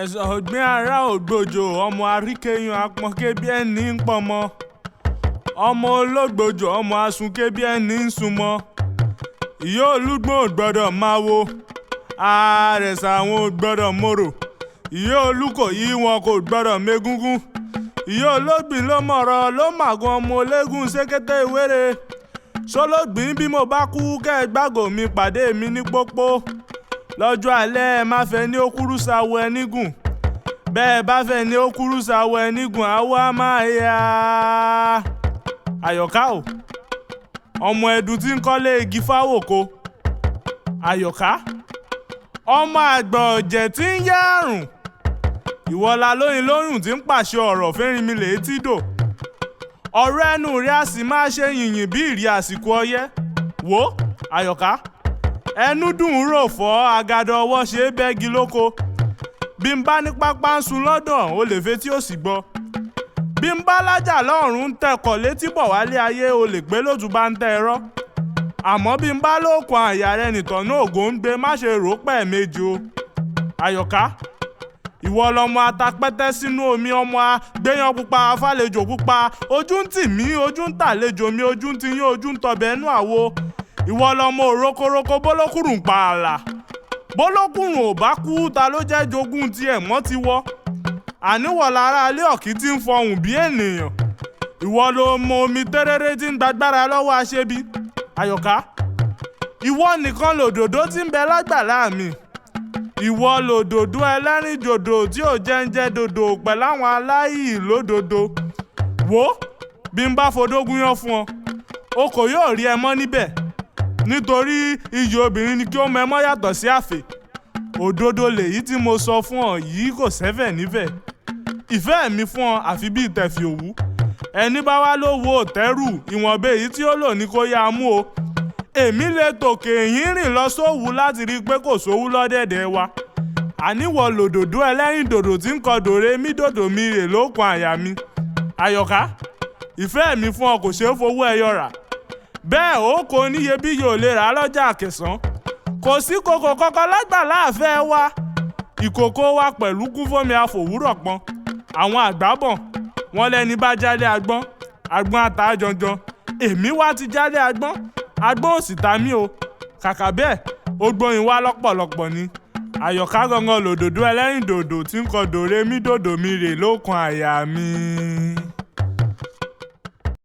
ẹ̀sọ̀ ọ̀gbìn ará ògbójò ọmọ aríkẹyìn apọ̀nké bí ẹni ń pọnmọ ọmọ ológbòjò ọmọ asunké bí ẹni ń sunmọ ìyá olúgbọ́n ò gbọ́dọ̀ máa wo àrẹ̀sà àwọn ò gbọ́dọ̀ mòrò ìyá olúkòyí wọn kò gbọ́dọ̀ mégúngún ìyá ológbìn ló mọ̀rọ̀ ló màgún ọmọ olégún sékété ìwéré sólógbìn bí mo bá kú kẹ́ ẹ gbàgò mi pàdé mi ní pópó lọ́jọ́ alẹ́ ẹ má fẹ́ ní okúrú sáwọ ẹnígùn bẹ́ẹ̀ bá fẹ́ ní okúrú sáwọ ẹnígùn àwa máa yá. àyọ̀ká o ọmọ ẹdun tí ń kọ́lé igi fáwòko àyọ̀ká ọmọ àgbà ọ̀jẹ̀ tí ń yá àrùn ìwọ́la lóyin lórùn tí ń pàṣẹ ọ̀rọ̀ fẹ́rin mi lè tí dò ọ̀rọ̀ ẹnu rẹ̀ á sì máa ṣe yìnyín bí ìrì àsìkò ọyẹ́ wò àyọ̀ká ẹnu dùn ún rò fọ́ àgàdọ̀ ọwọ́ ṣe é bẹ́gi lóko bí n bá ní pápá ń sun lọ́dàn ó lè fetí ó sì gbọ́ bí n bá lájà lọ́rùn ń tẹkọ̀ létí bọ̀ wálé ayé o lè pé lótú bá ń tẹ ẹ̀rọ àmọ́ bí n bá lóòkùn àyà rẹ nìtàn náà ògo ń gbé má ṣe rò pẹ́ méjì o àyọ̀ká ìwọ lọmọ atapẹ́tẹ́ sínú omi ọmọ gbéyan pupa afálejò pupa ojú ń tì mí ojú ń tàlejò mi ojú ń tiyín ojú ń tọbẹ̀ ẹnu àwo ìwọ lọmọ òrókoroko bólókùrùn pààlà bólókùrùn ò bá kú ta ló jẹ́ jogún tiẹ̀ mọ́ ti wọ́ àníwọ̀ lára alẹ́ ọ̀kí tí ń fọhùn bí ènìyàn ìwọ ló mọ omi tẹ́rẹ́rẹ́ tí ń gbàgbára lọ́wọ́ aṣebi àyọ̀ká ìwọ nìkan lòdòdó tí ń bẹ lágbàlá mi ìwọ lòdòdó ẹlẹ́rìn dòdò tí ò jẹ́ńjẹ́ dòdò pẹ̀láwọn aláì lódòdó wò bí n bá fodógún yán fún ọ o kò yóò rí ẹ mọ́ níbẹ̀ nítorí iyì obìnrin ni kí ó mẹ́mọ́ yàtọ̀ sí àfè òdodo lèyí tí mo sọ fún ọ yìí kò sẹ́fẹ̀ nífẹ̀ ìfẹ́ mi fún ọ àfi bíi tẹ̀fì òwú ẹni bá wá ló wo òtẹ́rù ìwọ̀nba èyí tí ó lò ní kó yá a mú o èmi lè tòkè yín rìn lọ sówú láti rí i pé kò sówú lọ́dẹ̀dẹ̀ wa àníwọ̀ lòdòdó ẹlẹ́rìn dòdò tí ń kọ dòre mí dòdò mi rè lókun àyà mi àyọ̀ká ìfẹ́ mi fún ọ kò ṣeé fowó ẹyọ rà bẹ́ẹ̀ ó kò níyebíye ò lè rà á lọ́jà àkẹsàn kò sí kòkò kankan lágbàlá àfẹ́ wa ìkòkò wa pẹ̀lú kún fómi àfòwúrọ̀ pọn àwọn àgbábọ̀n wọn lẹ́ni bá jálé agbọ́n agbọ́n ata jọjọ èmi wá ti jálé agbọ́n agbọ́n ò sì ta mí o kàkà bẹ́ẹ̀ ó gbóyin wá lọ́pọ̀lọpọ̀ ni àyọ̀ká gangan lòdòdó ẹlẹ́rìn dòdò tí ń kọ dòre mí dòdò mi rè lókun àyà mi.